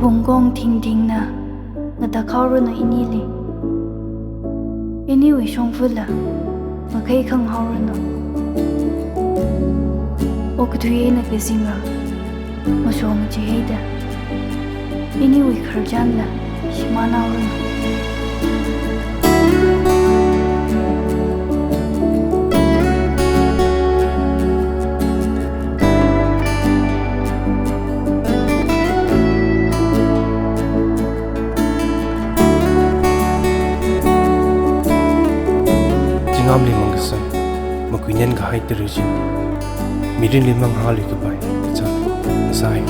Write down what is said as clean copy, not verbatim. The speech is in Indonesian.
bung gong ting ting na ngata khawro na inili ini wi shong fula ma kai khang hawro na ok thui na ke singa ma shong ji heida ini wi kharjan la shimana hawro na ngam li mangsa makuinen ga hai teruji mirin limang hali ka bai cha sai